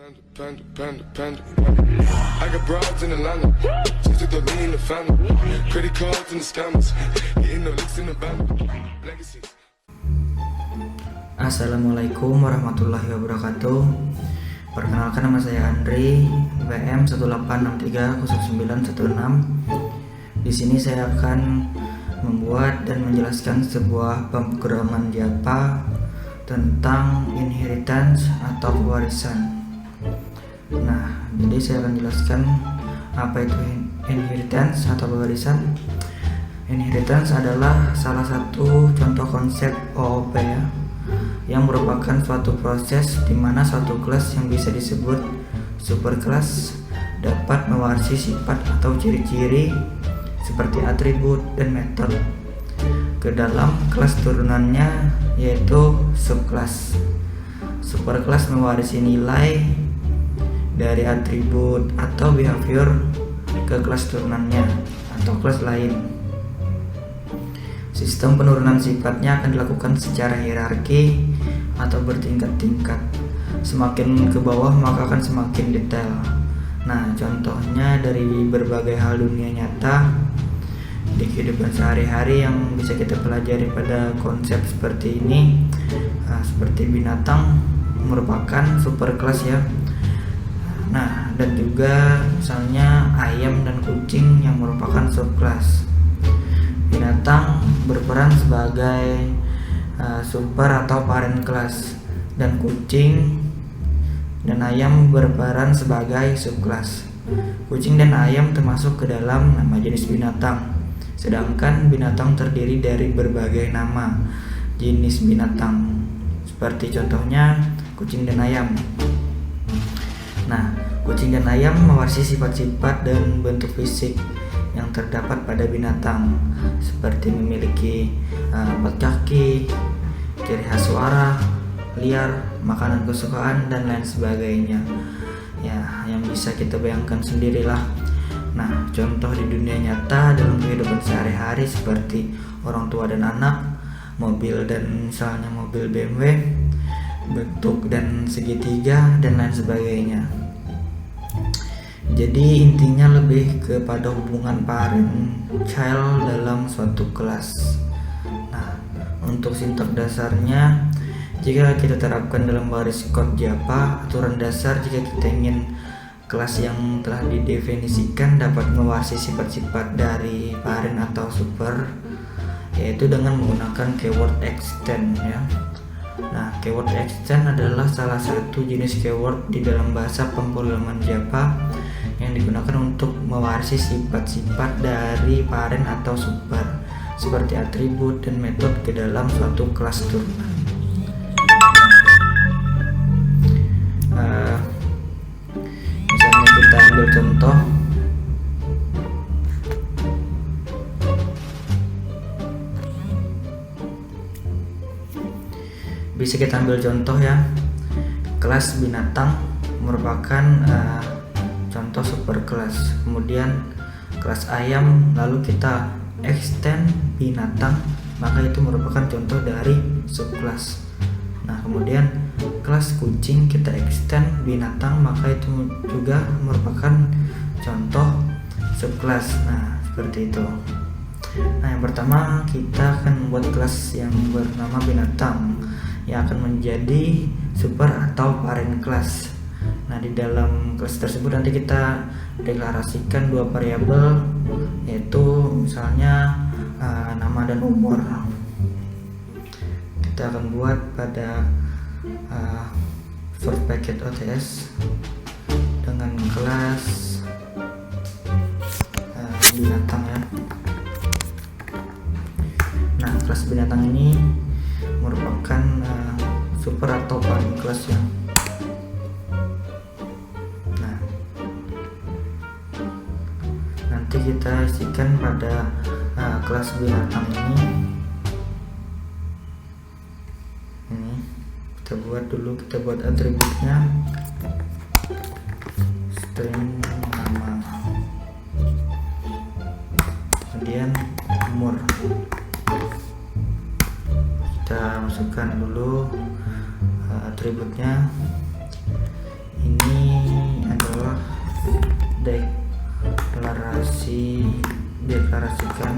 I got broads in Atlanta, just took the lean in the family, credit cards and the scammers, hitting the licks in the band, legacies. Assalamualaikum warahmatullahi wabarakatuh. Perkenalkan, nama saya Andri, BM 18630916. Di sini saya akan membuat dan menjelaskan sebuah pemrograman Java tentang inheritance atau pewarisan. Nah, jadi saya akan jelaskan apa itu inheritance atau pewarisan. Inheritance adalah salah satu contoh konsep OOP ya, yang merupakan suatu proses di mana suatu kelas yang bisa disebut superkelas dapat mewarisi sifat atau ciri-ciri seperti atribut dan metode ke dalam kelas turunannya, yaitu subkelas. Superkelas mewarisi nilai dari atribut atau behavior ke kelas turunannya atau kelas lain. Sistem penurunan sifatnya akan dilakukan secara hierarki atau bertingkat-tingkat. Semakin ke bawah maka akan semakin detail. Nah, contohnya dari berbagai hal dunia nyata di kehidupan sehari-hari yang bisa kita pelajari pada konsep seperti ini. Seperti binatang merupakan superkelas ya. Nah, dan juga misalnya ayam dan kucing yang merupakan subkelas. Binatang berperan sebagai super atau parent class, dan kucing dan ayam berperan sebagai subkelas. Kucing dan ayam termasuk ke dalam nama jenis binatang, sedangkan binatang terdiri dari berbagai nama jenis binatang, seperti contohnya kucing dan ayam. Nah, kucing dan ayam mewarisi sifat-sifat dan bentuk fisik yang terdapat pada binatang, seperti memiliki 4 kaki, ciri khas suara, liar, makanan kesukaan, dan lain sebagainya. Ya, yang bisa kita bayangkan sendirilah. Nah, contoh di dunia nyata dalam kehidupan sehari-hari seperti orang tua dan anak, mobil dan misalnya mobil BMW, bentuk dan segitiga, dan lain sebagainya. Jadi intinya lebih kepada hubungan parent child dalam suatu kelas. Nah, untuk sintaks dasarnya, jika kita terapkan dalam baris kode Java, aturan dasar jika kita ingin kelas yang telah didefinisikan dapat mewarisi sifat-sifat dari parent atau super, yaitu dengan menggunakan keyword extend ya. Nah, keyword extend adalah salah satu jenis keyword di dalam bahasa pemrograman Java yang digunakan untuk mewarisi sifat-sifat dari parent atau super seperti atribut dan metode ke dalam suatu kelas turunan. Misalnya kita ambil contoh, bisa kita ambil contoh ya, kelas binatang merupakan contoh superkelas. Kemudian kelas ayam, lalu kita extend binatang, maka itu merupakan contoh dari subkelas. Nah, kemudian kelas kucing kita extend binatang, maka itu juga merupakan contoh subkelas. Nah, seperti itu. Nah, yang pertama kita akan membuat kelas yang bernama binatang yang akan menjadi super atau parent class. Nah, di dalam kelas tersebut nanti kita deklarasikan 2 variabel, yaitu misalnya nama dan umur. Kita akan buat pada source packet OTS dengan kelas binatang ya. Nah, kelas binatang ini merupakan super atau parent class ya. Nanti kita isikan pada kelas binatang ini kita buat dulu, kita buat atributnya string nama, kemudian umur kita masukkan dulu atributnya. Ini mendeklarasikan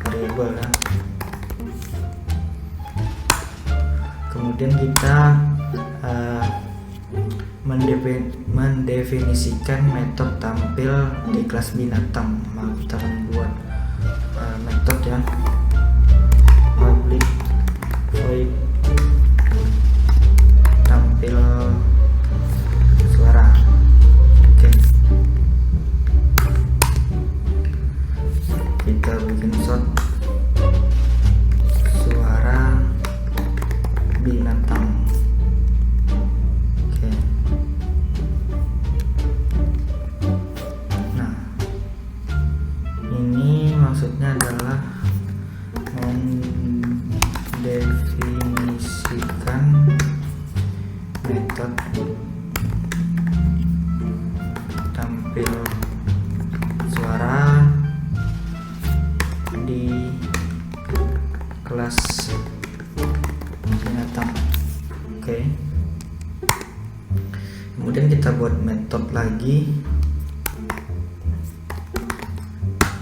variabel ya. Kemudian kita mendefinisikan metode tampil di kelas binatang. Maka kita akan buat metode ya, public void tampil suara. Oke, kita bikin shot suara binatang. Oke, nah ini maksudnya adalah mendefinisikan metode tampil suara di kelas binatang. Oke, kemudian kita buat metode lagi,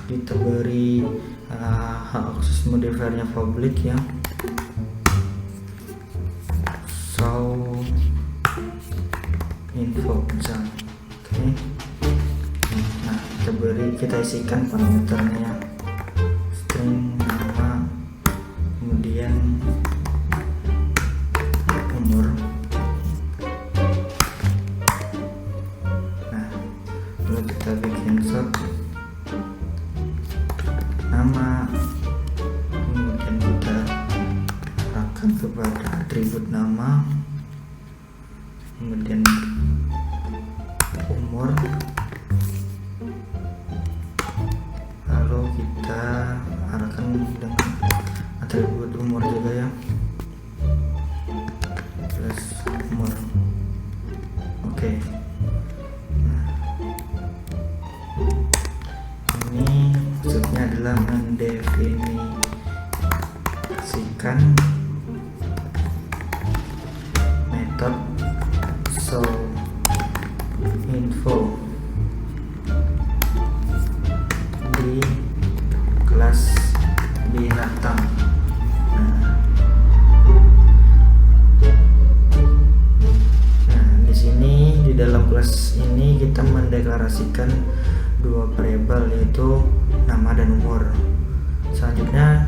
kita beri hak akses modifiernya public ya, show info misalnya. Oke, nah kita isikan parameternya, string nama, kemudian umur. Nah lalu kita bikin shot nama, kemudian kita arahkan kepada atribut nama, kemudian umur, lalu kita arahkan dengan atribut umur juga ya, plus umur. Oke, nah ini maksudnya adalah mendefinisikan metode show info di kelas binatang. Nah, di sini di dalam kelas ini kita mendeklarasikan dua variabel, yaitu nama dan umur. Selanjutnya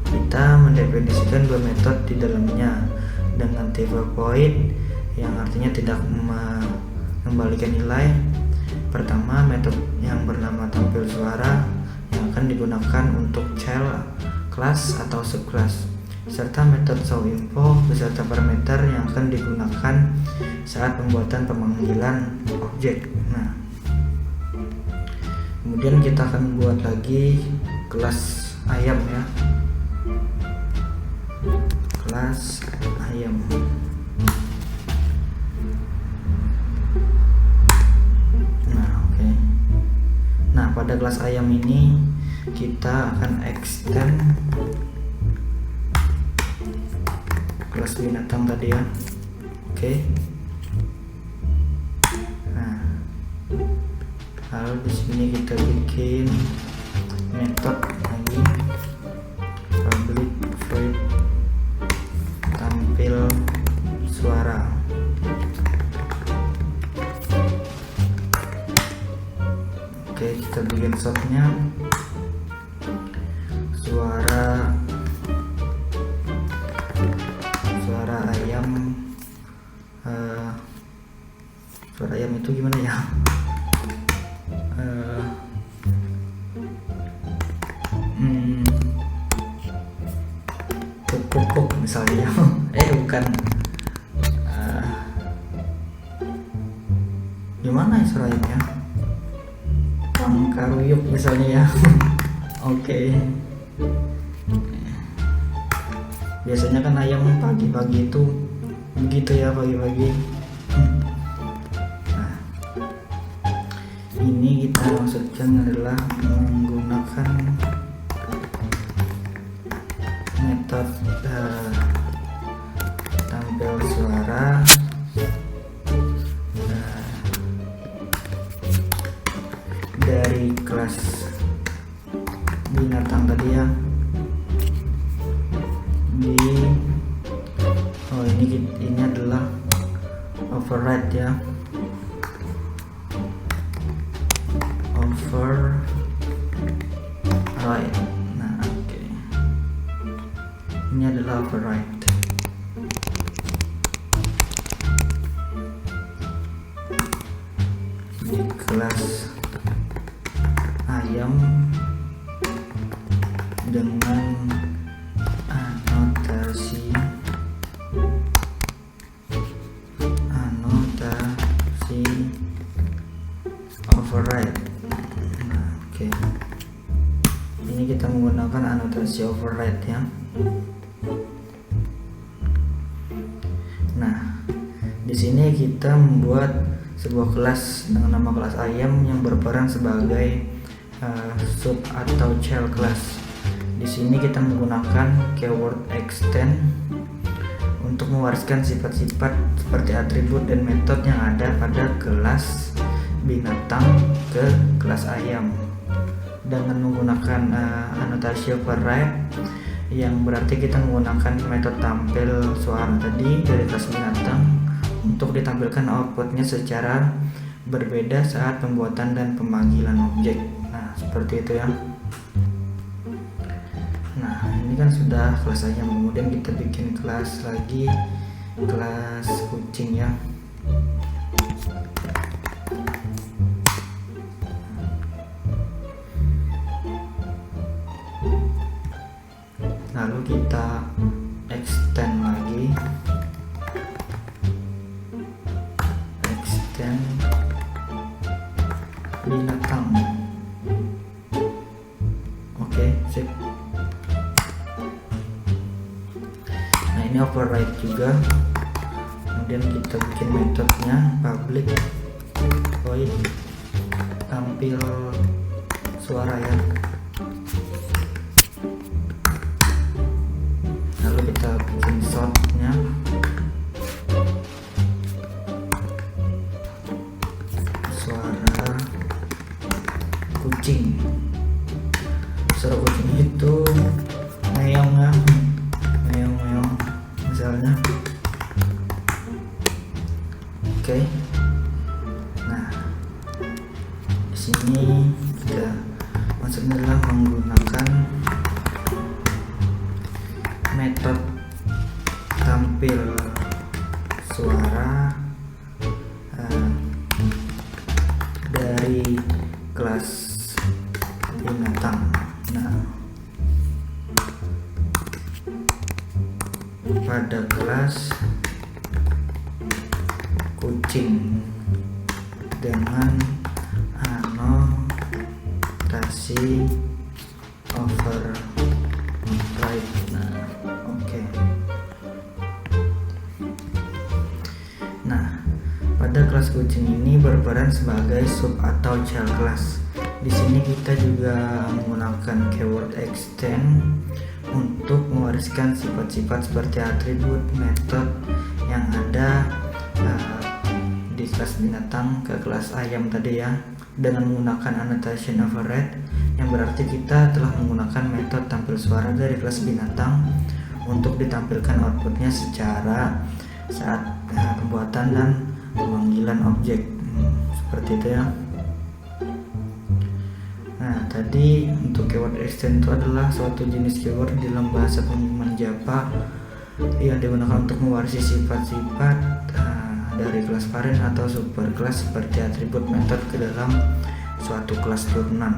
kita mendefinisikan dua metode di dalamnya dengan tipe void, yang artinya tidak mengembalikan nilai. Pertama, metode yang bernama tampil suara yang akan digunakan untuk child class atau subclass, serta metode show info beserta parameter yang akan digunakan saat pembuatan pemanggilan objek. Nah, kemudian kita akan buat lagi kelas ayam ya, kelas ayam. Nah, oke. Nah, pada kelas ayam ini kita akan extend kelas binatang tadi ya. Oke. Nah, lalu di sini kita bikin metode lagi, public void tampil suara. Oke, kita bikin shotnya suara ayam. Suara ayam itu gimana ya? Kok misalnya bukan gimana ya suara ayamnya, karuyuk misalnya ya. Oke. Biasanya kan ayam pagi-pagi itu begitu ya, pagi-pagi. Nah, ini kita maksudkan adalah menggunakan metode tampil suara dari kelas ya, override. Nah, oke. Ini adalah override. Di kelas ayam dengan anotasi override. Nah, oke. Ini kita menggunakan anotasi override ya. Nah, di sini kita membuat sebuah kelas dengan nama kelas ayam yang berperan sebagai sub atau child class. Di sini kita menggunakan keyword extend untuk mewariskan sifat-sifat seperti atribut dan metode yang ada pada kelas binatang ke kelas ayam dengan menggunakan anotasi override, yang berarti kita menggunakan metode tampil suara tadi dari kelas binatang untuk ditampilkan outputnya secara berbeda saat pembuatan dan pemanggilan objek. Nah, seperti itu ya. Nah, ini kan sudah kelas ayam, kemudian kita bikin kelas lagi, kelas kucing ya. Lalu kita extend lagi, extend binatang. Oke, sip. Nah, ini override juga. Kemudian kita bikin metodenya public void tampil suara ya. Lalu kita bikin shortnya suara kucing. Suara kucing itu meong ya, meong misalnya. Oke. Nah, di sini kita maksudnya adalah menggunakan metode tampil suara dari kelas binatang. Nah, pada kelas kucing dengan anotasi override. Nah, oke. Nah, pada kelas kucing ini berperan sebagai sub atau child class. Di sini kita juga menggunakan keyword extend untuk mewariskan sifat-sifat seperti atribut, metode yang ada di kelas binatang ke kelas ayam tadi ya, dengan menggunakan annotation override, yang berarti kita telah menggunakan metode tampil suara dari kelas binatang untuk ditampilkan outputnya secara saat pembuatan dan pemanggilan objek. Seperti itu ya. Nah, tadi untuk keyword extend itu adalah suatu jenis keyword di dalam bahasa pemrograman Java yang digunakan untuk mewarisi sifat-sifat dari kelas parent atau superclass seperti atribut, metode ke dalam suatu kelas turunan.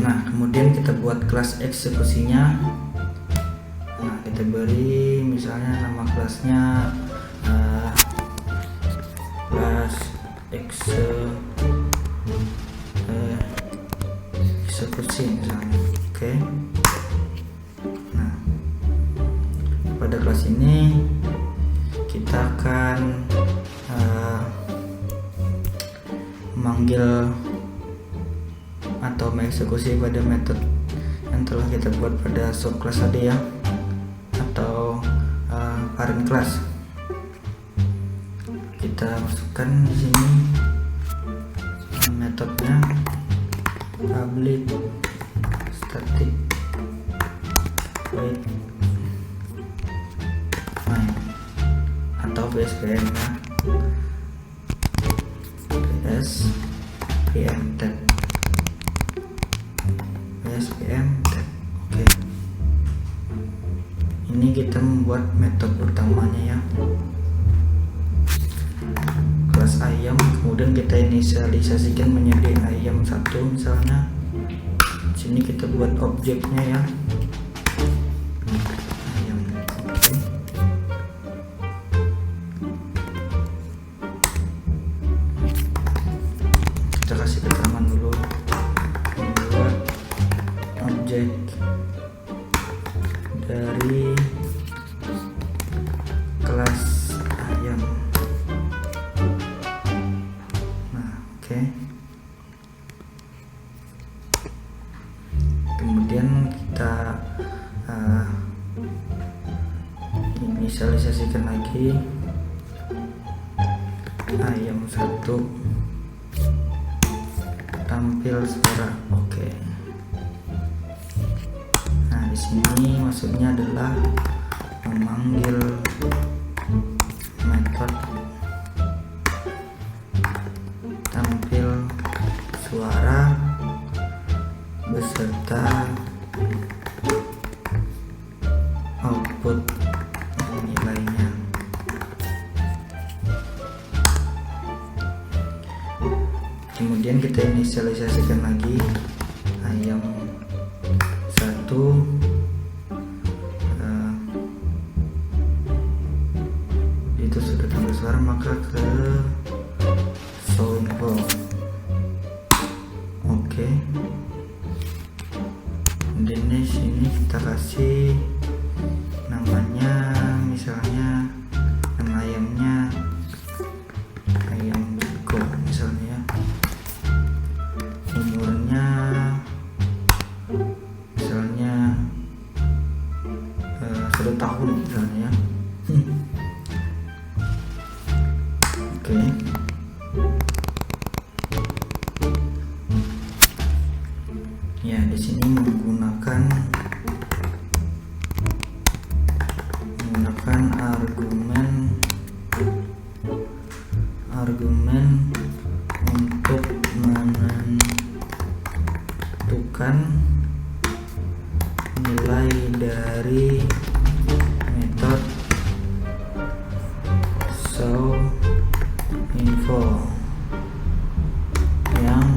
Nah, kemudian kita buat kelas eksekusinya. Nah, kita beri misalnya nama kelasnya kelas eksekusi misalnya. Oke. Nah, pada kelas ini kita akan memanggil atau mengeksekusi pada metode yang telah kita buat pada subclass tadi ya, atau parent class. Kita masukkan di sini metodenya public static void main atau VSBN ya. ps pm-tab. Oke, ini kita membuat metode utamanya ya, kelas ayam. Kemudian kita inisialisasikan menjadi ayam 1 misalnya. Sini kita buat objeknya ya, ayam. Oke. Kita kasih keterangan dulu, membuat objek dari kelas ayam. Nah, oke. Kemudian kita inisialisasikan lagi ayam 1 tampil suara. Oke. Nah, di sini maksudnya adalah memanggil metode tampil suara beserta output nilainya. Kemudian kita inisialisasikan lagi ayam 1 itu sudah tampil suara, maka ke show info. Oke. Kemudian di sini kita kasih namanya, misalnya nama ayamnya ayam Biko misalnya, umurnya misalnya 1 tahun misalnya. Oke. Ya, di sini menggunakan argumen untuk menentukan nilai dari metode show info yang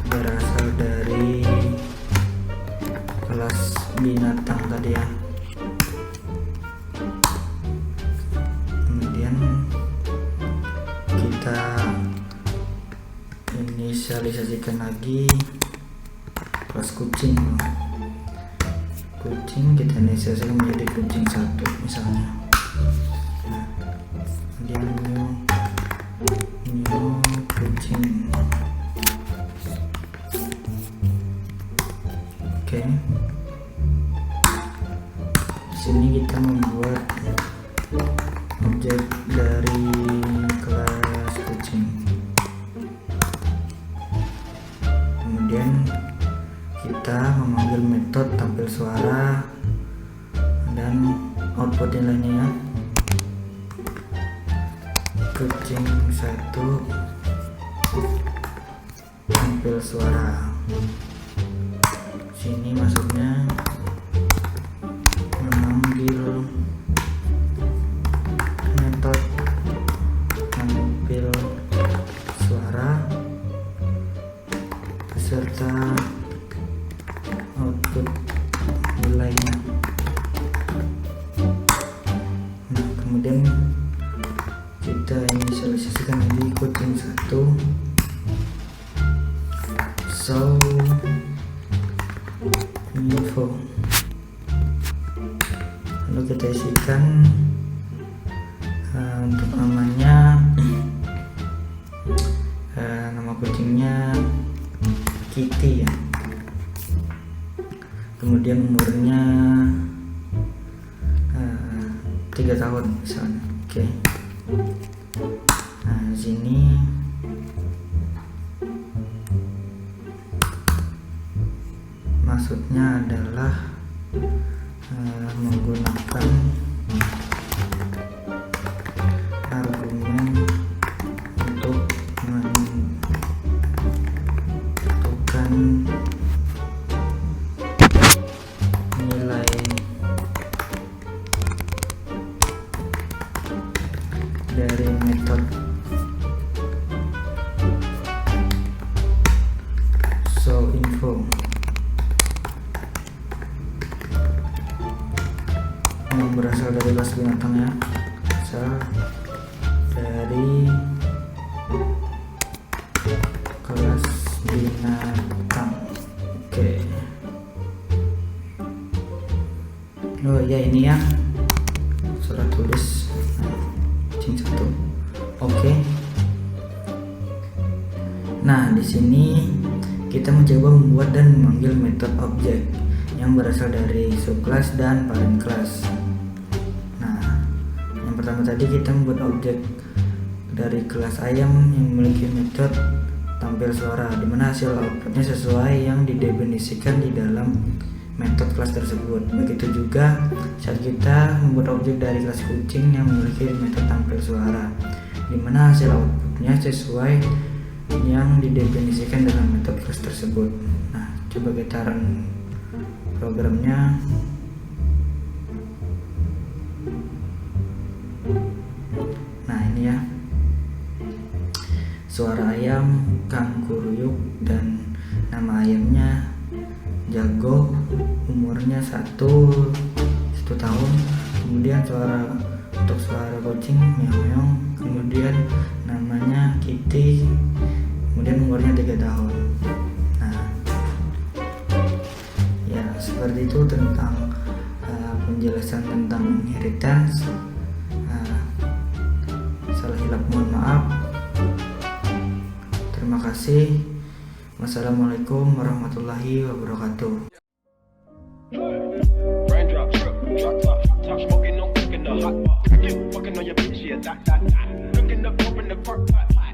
berasal dari kelas binatang tadi ya. Kemudian kita inisialisasikan lagi kelas kucing. Kita inisialisasikan menjadi kucing 1 misalnya. Nah, kemudian new kucing. Oke. Di sini kita membuat objek dari kelas kucing. Kemudian kita memanggil metode tampil suara dan output nilainya ya. Kucing 1 tampil suara. Sini maksudnya memanggil metode tampil suara beserta output nilainya. Nah, kemudian kita inisialisasikan lagi kucing 1 show info. Lalu kita isikan untuk namanya, nama kucingnya Kitty ya. Kemudian umurnya 3 tahun misalnya. Oke. Nah, di sini maksudnya adalah menggunakan dari method show info. Yang berasal dari kelas binatangnya, berasal dari kelas binatang. Oke. Oh ya, ini ya surat tulis kucing 1. Oke. Nah, di sini kita mencoba membuat dan memanggil metode objek yang berasal dari subclass dan parent class. Nah, yang pertama tadi kita membuat objek dari kelas ayam yang memiliki metode tampil suara, di mana hasil outputnya sesuai yang didefinisikan di dalam metode kelas tersebut. Begitu juga saat kita membuat objek dari kelas kucing yang memiliki metode tampil suara, di mana hasil outputnya sesuai yang didefinisikan dalam metode kelas tersebut. Nah, coba kita run programnya. Nah, ini ya, suara ayam Kang Kuruyuk dan nama ayamnya Jago, umurnya 1 tahun. Kemudian untuk suara kucing meong-meong, kemudian namanya Kitty, kemudian umurnya 3 tahun. Nah, ya seperti itu tentang penjelasan tentang inheritance. Salah hilap mohon maaf. Terima kasih. Wassalamualaikum warahmatullahi wabarakatuh. Raindrop, drop top, top smoking, no cooking the hot pot. You fucking on your bitch, yeah, that. Cooking up, open the crock pot.